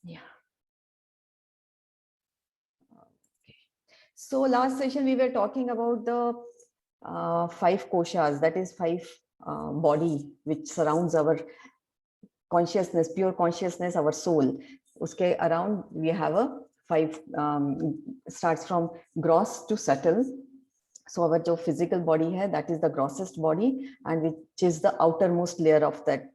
Yeah. Okay. So last session we were talking about the 5 koshas, that is 5 body which surrounds our consciousness, pure consciousness, our soul. Uske around we have a 5 starts from gross to subtle. So our जो physical body है, that is the grossest body, and which is the outermost layer of that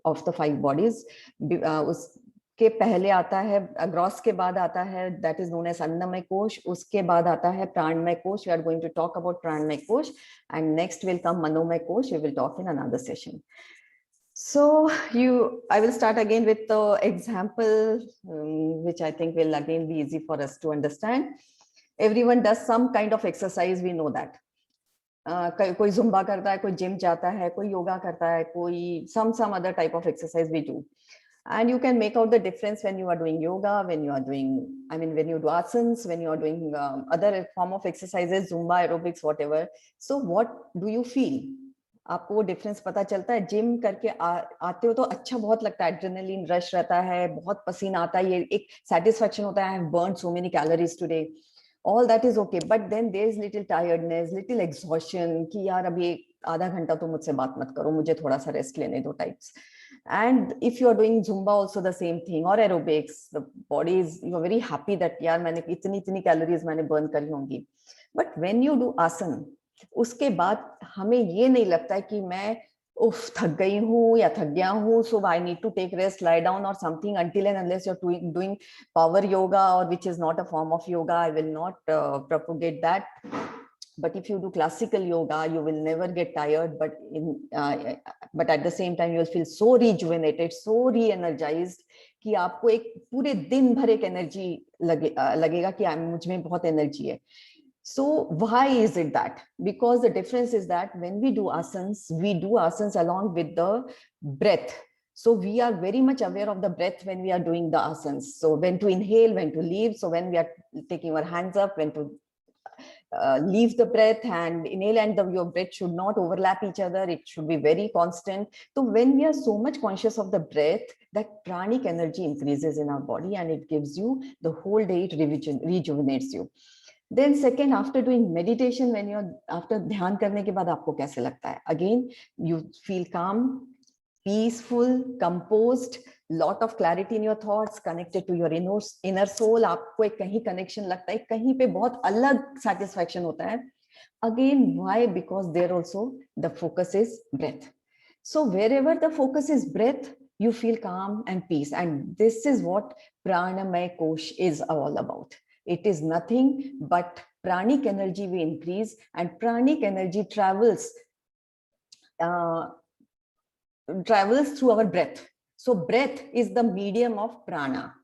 of the 5 bodies. उसके पहले आता है gross के बाद आता है that is known as अन्नमय कोश. उसके बाद आता है प्राणमय कोश. We are going to talk about प्राणमय कोश, and next will come मनोमय कोश. We will talk in another session. So I will start again with the example, which I think will again be easy for us to understand. Everyone does some kind of exercise, we know that. कोई Zumba करता है, कोई gym जाता है, कोई योगा करता है, कोई some other type of exercise we do. And you can make out the difference when you are doing yoga, when you are doing, when you do asanas, when you are doing other form of exercises, zumba, aerobics, whatever. So what do you feel? आपको वो difference पता चलता है. Gym करके आते हो तो अच्छा बहुत लगता है, एड्रेनलिन रश रहता है, बहुत पसीना आता है, ये एक सेटिस्फेक्शन होता है, I have burned so many calories today. All that is okay, but then there is little tiredness, little exhaustion कि यार अभी आधा घंटा तो मुझसे बात मत करो, मुझे थोड़ा सा रेस्ट लेने दो types. And if you are doing Zumba, also the same thing, or aerobics, the body is, you are very happy that यार मैंने इतनी calories मैंने burn करी होंगी. But when you do asana, उसके बाद हमें ये नहीं लगता है कि मैं उफ थक गई हूँ या थक गया हूँ, so I need to take rest, lie down or something, until and unless you're doing power yoga, or which is not a form of yoga. I will not propagate that. But if you do classical yoga, you will never get tired, but at the same time you will feel so rejuvenated, so re-energized कि आपको एक पूरे दिन भर एक energy लगेगा कि मुझ में बहुत एनर्जी है. So why is it that? Because the difference is that when we do asanas along with the breath. So we are very much aware of the breath when we are doing the asanas. So when to inhale, when to leave. So when we are taking our hands up, when to leave the breath and inhale, and your breath should not overlap each other. It should be very constant. So when we are so much conscious of the breath, that pranic energy increases in our body, and it gives you the whole day, it rejuvenates you. Then second, after doing meditation, when you're after ध्यान करने के बाद आपको कैसे लगता है? Again, you feel calm, peaceful, composed, lot of clarity in your thoughts, connected to your inner soul. आपको एक कहीं connection लगता है, कहीं पे बहुत अलग satisfaction होता है. Again, why? Because there also the focus is breath. So wherever the focus is breath, you feel calm and peace. And this is what Pranamaya Kosh is all about. It is nothing but pranic energy we increase, and pranic energy travels through our breath. So breath is the medium of prana.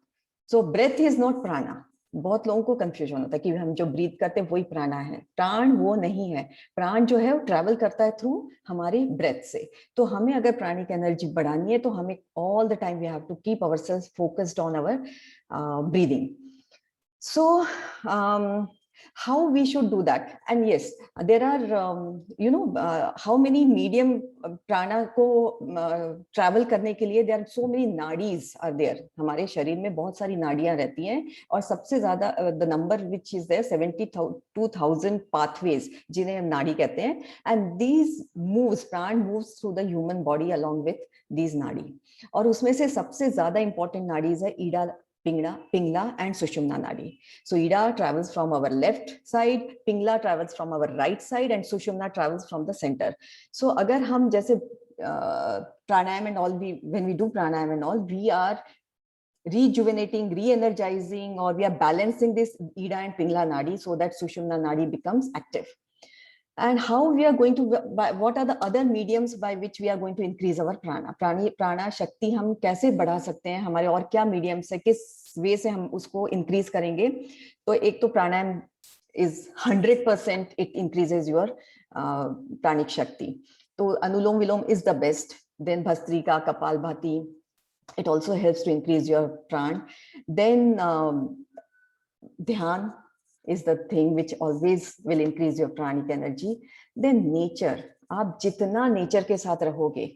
So breath is not prana. बहुत लोगों को confusion होता है कि हम जो breathe करते हैं वही प्राणा है. प्राण वो नहीं है. प्राण जो है वो ट्रैवल करता है थ्रू हमारी ब्रेथ से. तो हमें अगर प्राणिक एनर्जी बढ़ानी है तो हमें all the time we have to keep ourselves focused on our breathing. So how we should do that? And yes, there are how many medium prana ko travel karne ke liye, there are so many nadis are there. हमारे शरीर में बहुत सारी नाड़ियां रहती हैं, और सबसे ज्यादा the number which is there 72,000 pathways जिन्हें हम नाड़ी कहते हैं. And these moves, प्राण moves through the human body along with these नाड़ी. और उसमें से सबसे ज्यादा important नाड़ीज है Ida, Pingla and Sushumna Nadi. So Ida travels from our left side, Pingla travels from our right side, and Sushumna travels from the center. So agar hum jaise pranayam and all, when we do pranayam and all, we are rejuvenating, re-energizing, or we are balancing this Ida and Pingla Nadi so that Sushumna Nadi becomes active. And how we are going to, what are the other mediums by which we are going to increase our prana? प्राणा शक्ति हम कैसे बढ़ा सकते हैं, हमारे और क्या मीडियम्स है, किस वे से हम उसको इंक्रीज करेंगे? तो एक तो प्राणायाम is 100% it increases your प्राणिक शक्ति. तो अनुलोम विलोम is the best. Then Bhastrika, Kapalbhati, it also helps to increase your pran. Then dhyan is the thing which always will increase your pranic energy. Then nature, आप जितना nature के साथ रहोगे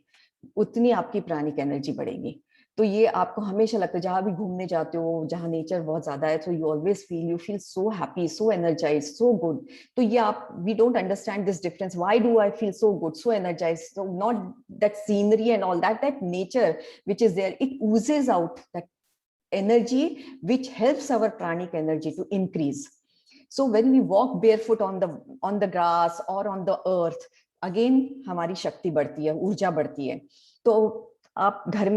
उतनी आपकी प्राणिक energy बढ़ेगी. तो ये आपको हमेशा लगता है, जहां भी घूमने जाते हो जहां नेचर बहुत ज्यादा है, तो you feel so happy, so energise, so good. तो ये आप, we don't understand this difference. Why do I feel so good, so energise? So not that scenery and all that, that nature which is there, it oozes out that energy which helps our pranic energy to increase. So when we walk barefoot on the grass or on the earth, again हमारी शक्ति बढ़ती है, ऊर्जा बढ़ती है. तो आप घर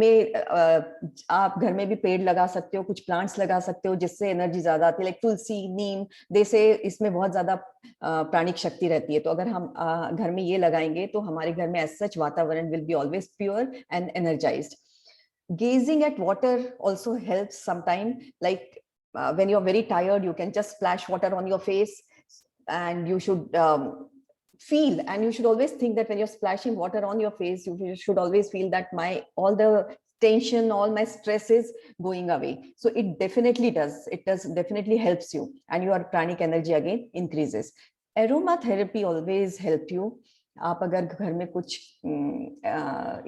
में भी पेड़ लगा सकते हो, कुछ प्लांट्स लगा सकते हो जिससे एनर्जी ज्यादा आती है, लाइक तुलसी, नीम. जैसे इसमें बहुत ज्यादा प्राणिक शक्ति रहती है. तो अगर हम घर में ये लगाएंगे तो हमारे घर में एज सच वातावरण will be always pure and energised. Gazing at water also helps sometime, like when you're very tired, you can just splash water on your face, and you should feel, and you should always think that when you're splashing water on your face, you should always feel that all the tension, all my stress is going away. So it definitely definitely helps you, and your pranic energy again increases. Aromatherapy always help you. आप अगर घर में कुछ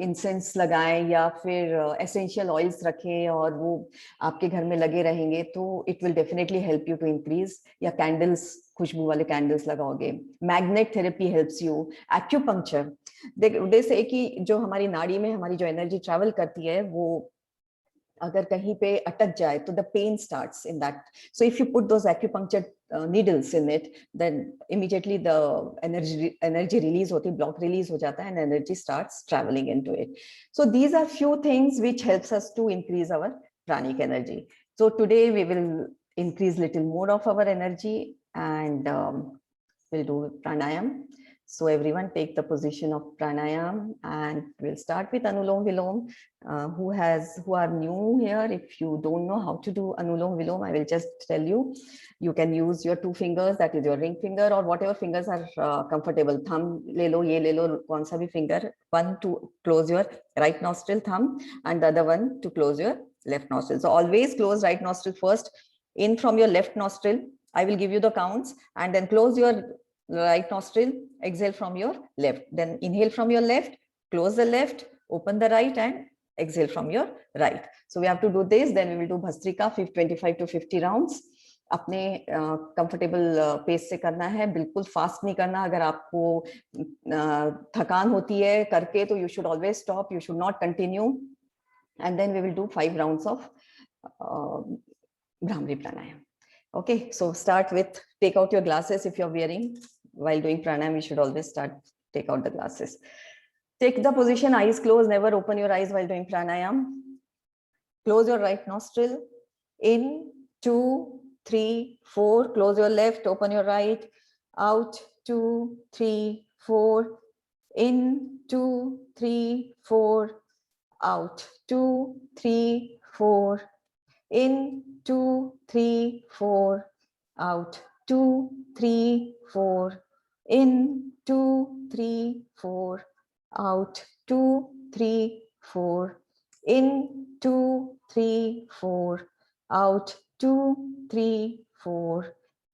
incense लगाएं या फिर essential oils रखें और वो आपके घर में लगे रहेंगे, तो it will definitely help you to increase. या कैंडल्स, खुशबू वाले कैंडल्स लगाओगे. Magnet therapy helps you. Acupuncture, जैसे कि जो हमारी नाड़ी में हमारी जो एनर्जी ट्रैवल करती है, वो अगर कहीं पे अटक जाए तो the pain starts in that. So if you put those acupuncture needles in it, then immediately the energy release hoti, block release ho jata hai, and energy starts traveling into it. So these are few things which helps us to increase our pranic energy. So today we will increase little more of our energy, and we'll do pranayam. So everyone take the position of pranayam, and we'll start with Anulom Vilom. Who are new here, if you don't know how to do Anulom Vilom, I will just tell you. You can use your 2 fingers, that is your ring finger, or whatever fingers are comfortable. Thumb le lo, ye le lo, kaun sa bhi finger. One to close your right nostril, thumb, and the other one to close your left nostril. So always close right nostril first. In from your left nostril, I will give you the counts, and then close your right nostril, exhale from your left. Then inhale from your left, close the left, open the right, and exhale from your right. So we have to do this. Then we will do Bhastrika 25 to 50 rounds. अपने comfortable pace से करना है, बिल्कुल fast नहीं करना. अगर आपको थकान होती है करके, तो you should always stop, you should not continue. And then we will do 5 rounds of Bhramari pranayam. Okay, so start with, take out your glasses if you're wearing. While doing pranayam, you should always take out the glasses. Take the position, eyes closed, never open your eyes while doing pranayam. Close your right nostril. In, 2, 3, 4. Close your left, open your right. Out, 2, 3, 4. In, 2, 3, 4. Out, 2, 3, 4. In, 2, 3, 4. Out, 2, 3, 4. In, 2, 3, 4. Out, 2, 3, 4. In, 2, 3, 4. Out, 2, 3, 4.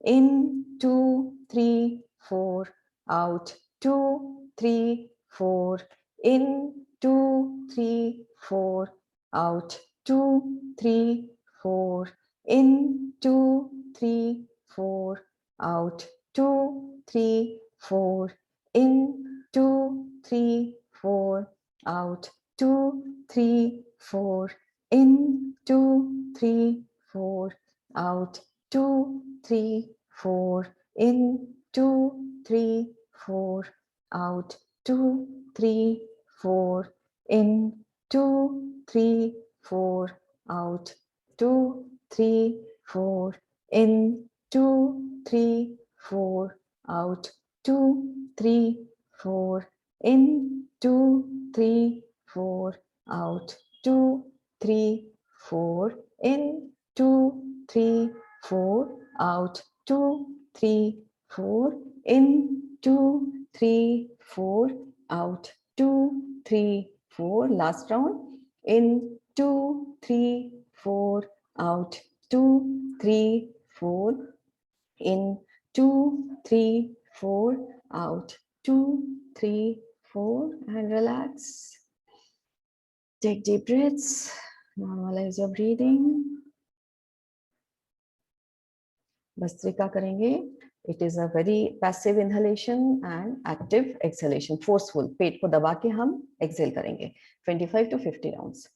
In, 2, 3, 4. Out, 2, 3, 4. In, 2, 3, 4. Out, 2, 3, 4. In, 2, 3, 4. Out, 2, 3, 4. In, 2, 3, 4. Out, 2, 3, 4. In, 2, 3, 4. Out, 2, 3, 4. In, 2, 3, 4. Out, 2, 3, 4. In, 2, 3, 4. Out, 2, 3, 4. In, 2, 3, 4. Out, 2, 3, 4. In, 2, 3, 4. Out, 2, 3, 4. In, 2, 3, 4. Out, 2, 3, 4. In, 2, 3, 4. Out, 2, 3, 4. Last round. In, 2, 3, 4. Out, 2, 3, 4. In, 2, 3, 4. Out, 2, 3, 4. And relax. Take deep breaths. Normalize your breathing. Bastrika करेंगे. It is a very passive inhalation and active exhalation. Forceful. पेट को दबा के हम exhale करेंगे. 25 to 50 rounds.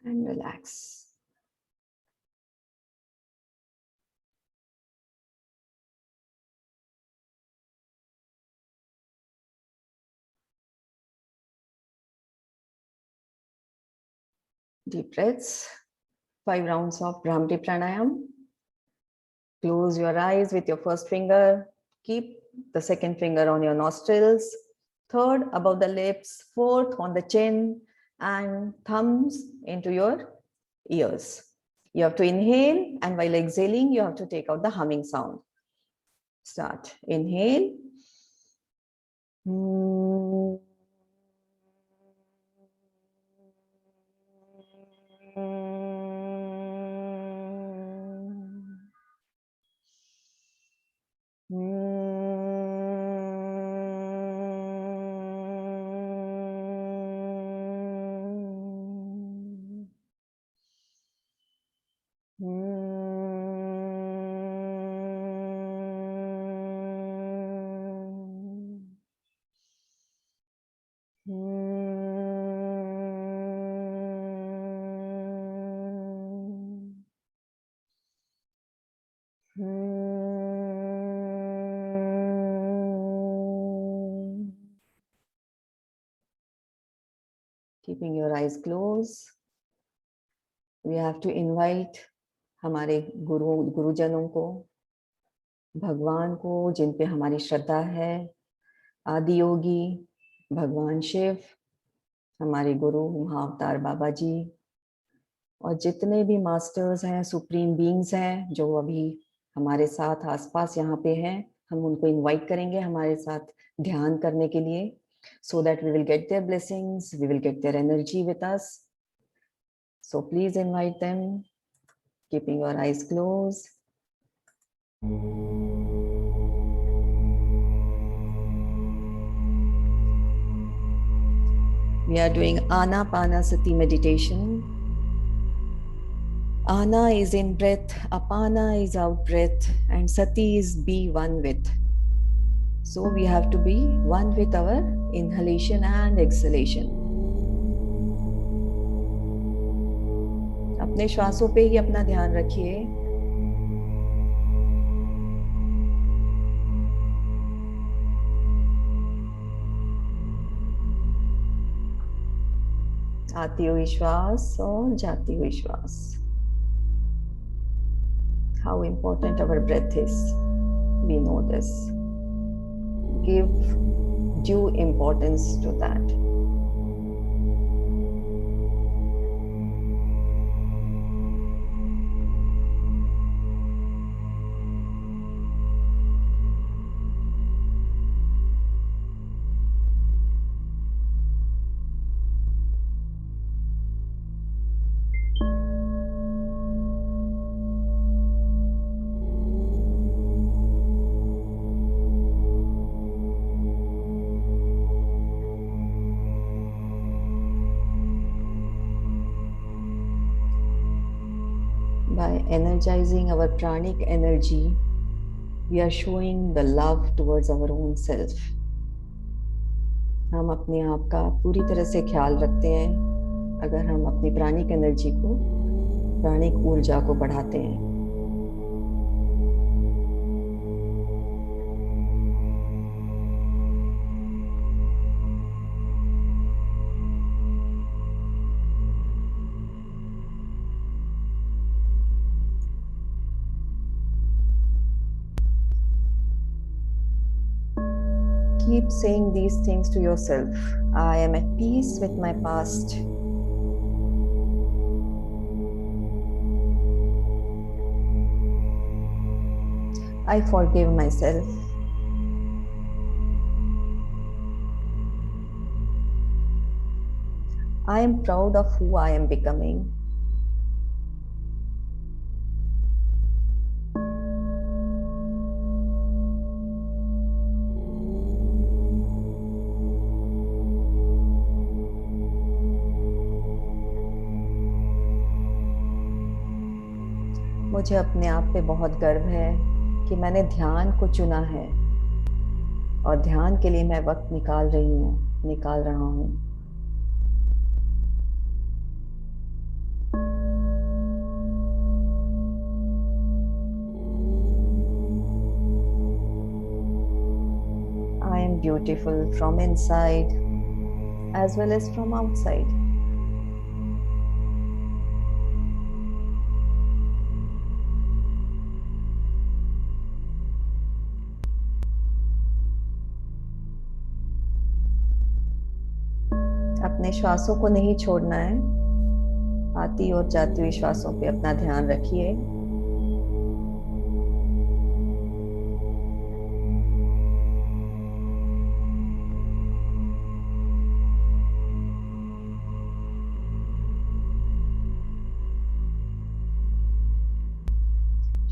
And relax. Deep breaths. 5 rounds of Bhramari Pranayam. Close your eyes with your first finger. Keep the second finger on your nostrils. Third above the lips. Fourth on the chin. And thumbs into your ears. You have to inhale, and while exhaling, you have to take out the humming sound. Start. Inhale. Keeping your eyes closed, we have to invite हमारे गुरुजनों को, भगवान को, जिन पे हमारी श्रद्धा है, आदि योगी, भगवान शिव, हमारे गुरु महाअवतार बाबा जी, और जितने भी मास्टर्स हैं, सुप्रीम बीइंग्स हैं जो अभी हमारे साथ आसपास यहाँ पे हैं, हम उनको इनवाइट करेंगे हमारे साथ ध्यान करने के लिए, so that we will get their blessings, we will get their energy with us. So please invite them, keeping your eyes closed. We are doing Anapanasati meditation. Ana is in breath, Apana is out breath, and Sati is be one with. So we have to be one with our inhalation and exhalation. अपने श्वासों पे ही अपना ध्यान रखिए. आती हुई श्वास और जाती हुई श्वास. How important our breath is. We know this. Give due importance to that. By energizing our pranic energy, we are showing the love towards our own self. हम अपने आप का पूरी तरह से ख्याल रखते हैं अगर हम अपनी प्राणिक एनर्जी को, प्राणिक ऊर्जा को बढ़ाते हैं. Keep saying these things to yourself. I am at peace with my past. I forgive myself. I am proud of who I am becoming. मुझे अपने आप पे बहुत गर्व है कि मैंने ध्यान को चुना है और ध्यान के लिए मैं वक्त निकाल रहा हूँ। I am beautiful from inside as well as from outside. अपने श्वासों को नहीं छोड़ना है। आती और जाती हुई श्वासों पे अपना ध्यान रखिए।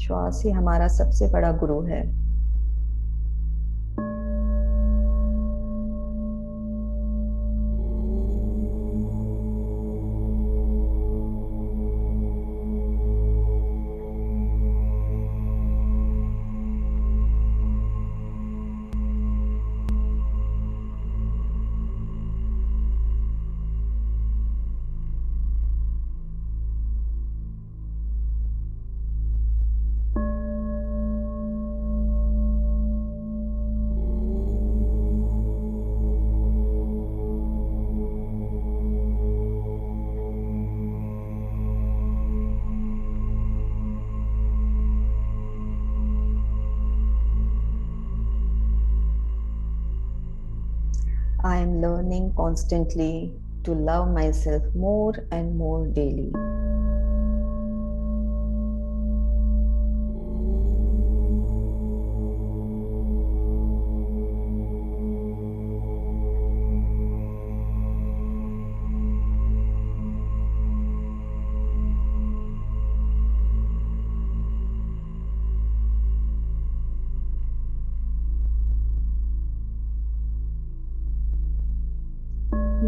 श्वास ही हमारा सबसे बड़ा गुरु है। I am learning constantly to love myself more and more daily.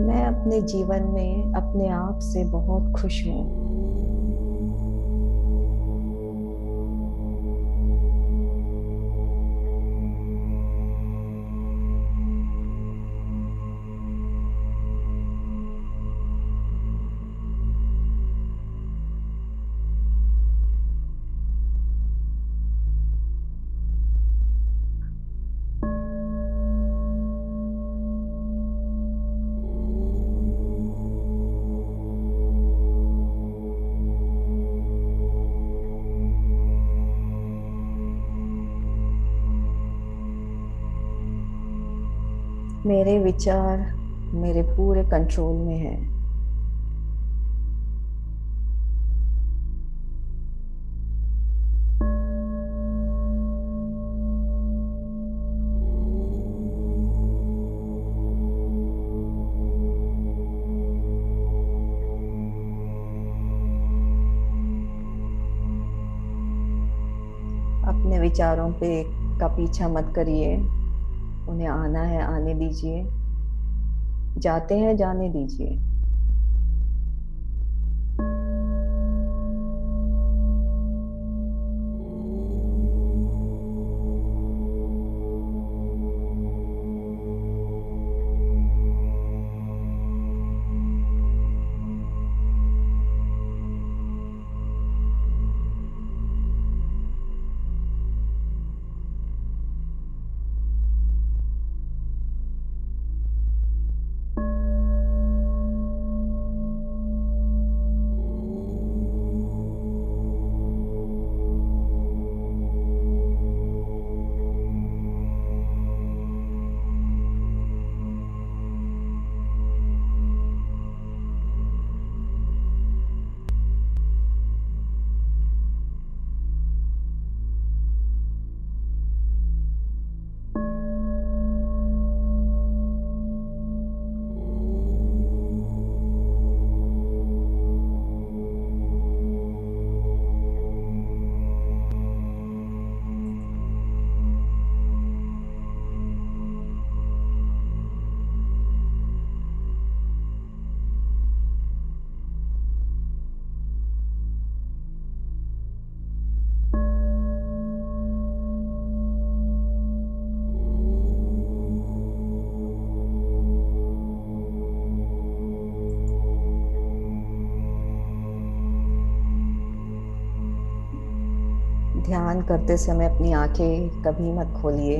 मैं अपने जीवन में अपने आप से बहुत खुश हूँ। मेरे विचार मेरे पूरे कंट्रोल में है। अपने विचारों का पीछा मत करिए। उन्हें आना है आने दीजिए, जाते हैं जाने दीजिए। ध्यान करते समय अपनी आंखें कभी मत खोलिए।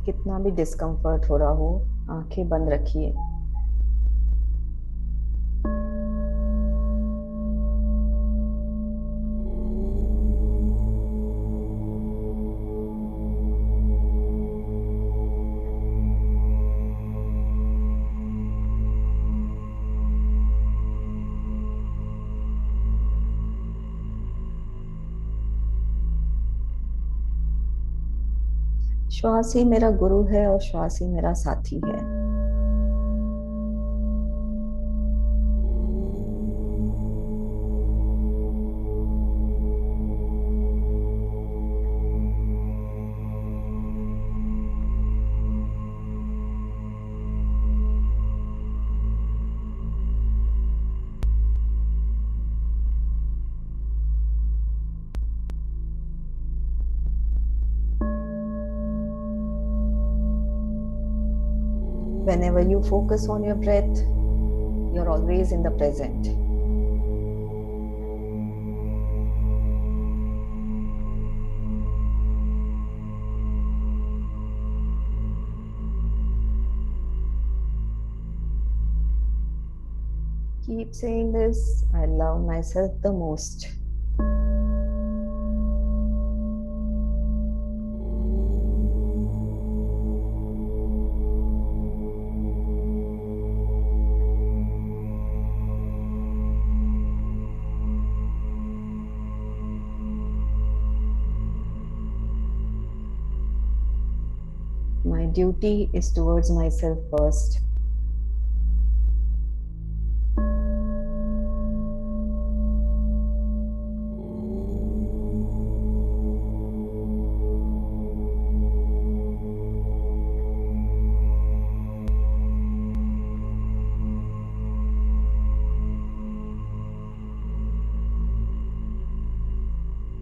कितना भी डिस्कम्फर्ट हो रहा हो, आंखें बंद रखिए। श्वास ही मेरा गुरु है और श्वास ही मेरा साथी है। Whenever you focus on your breath, you're always in the present. Keep saying this, I love myself the most. My duty is towards myself first.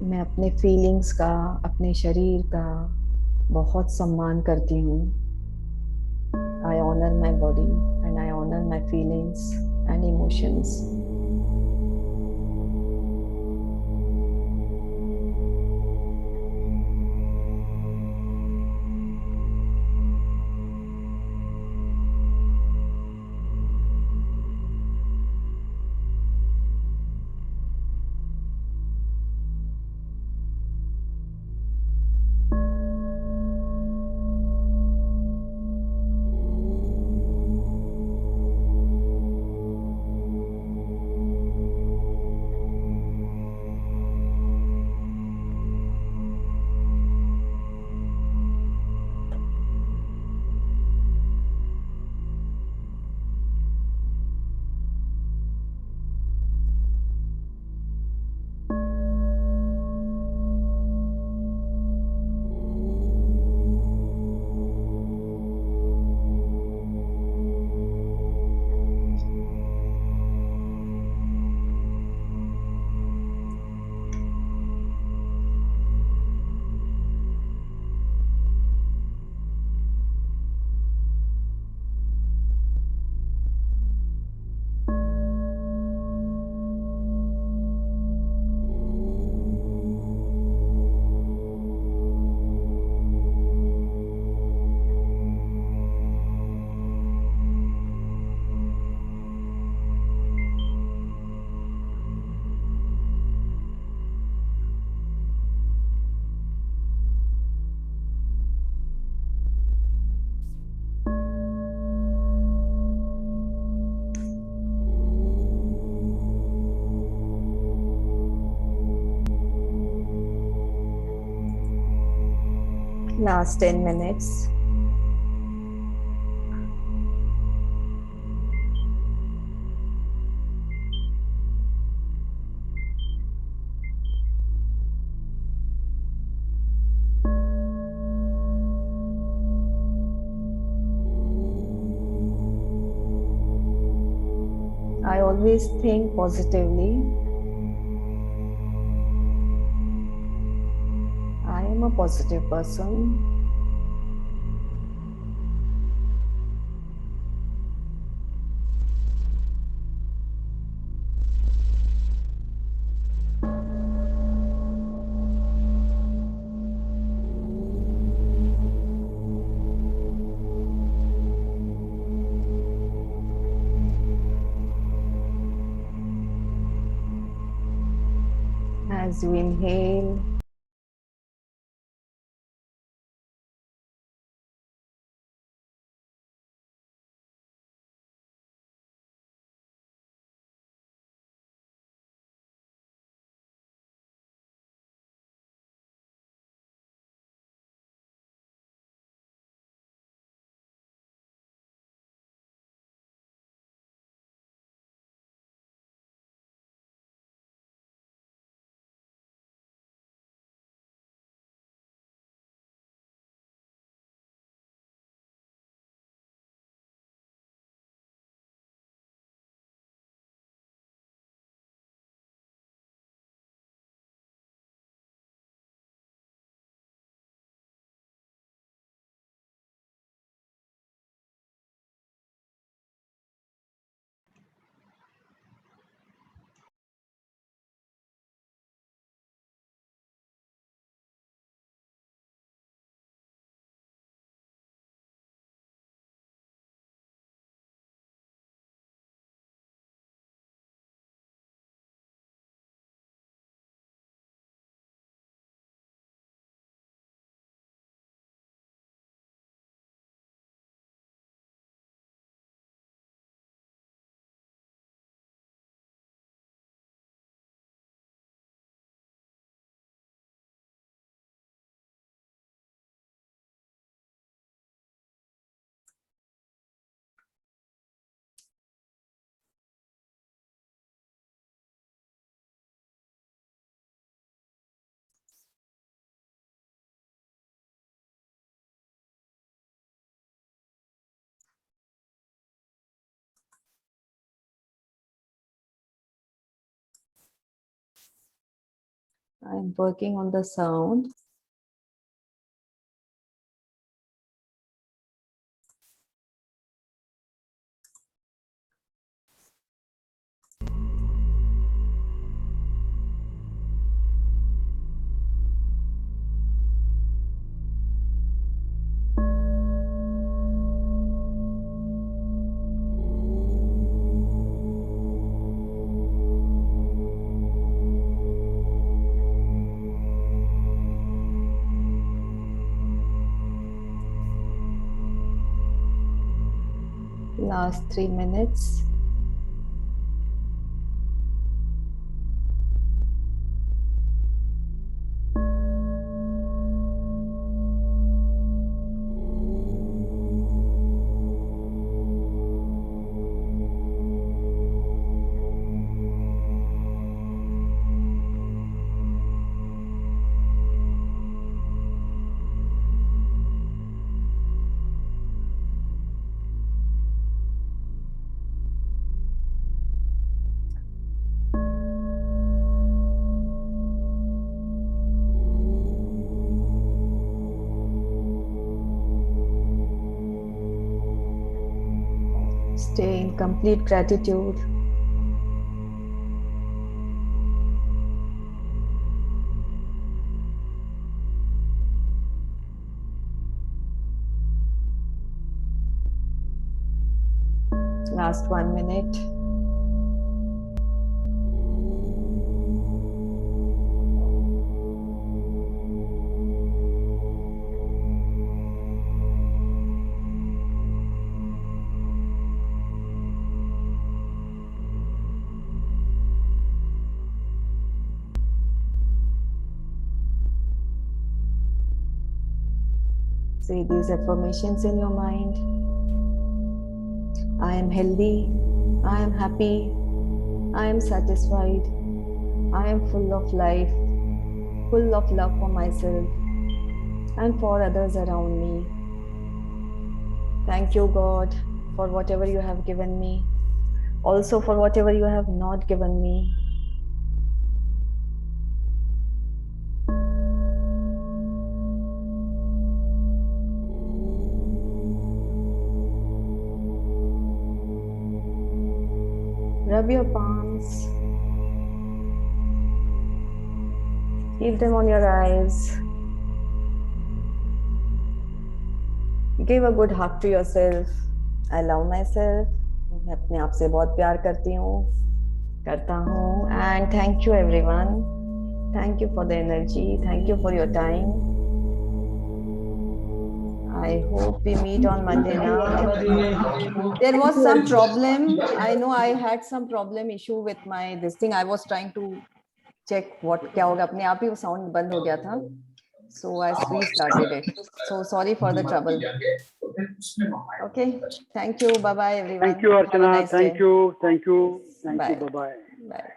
मैं अपने फीलिंग्स का, अपने शरीर का बहुत सम्मान करती हूँ। I honor my body and I honor my feelings and emotions. Last 10 minutes. I always think positively. I am a positive person. As you inhale, I'm working on the sound. Last 3 minutes. Stay in complete gratitude. Last 1 minute. Say these affirmations in your mind. I am healthy. I am happy. I am satisfied. I am full of life, full of love for myself and for others around me. Thank you, God, for whatever you have given me. Also for whatever you have not given me. Rub your palms. Keep them on your eyes. Give a good hug to yourself. I love myself. मैं अपने आप से बहुत प्यार करती हूँ, करता हूँ. And thank you everyone. Thank you for the energy. Thank you for your time. I hope we meet on Monday now. There was some problem. I know I had some problem issue with my this thing. I was trying to check what क्या होगा अपने आप ही वो sound बंद हो गया था. So I restarted it. So sorry for the trouble. Okay. Thank you. Bye bye everyone. Thank you, Have a Archana. nice Thank day. you. Thank you. Thank you. Bye. Bye-bye. Bye.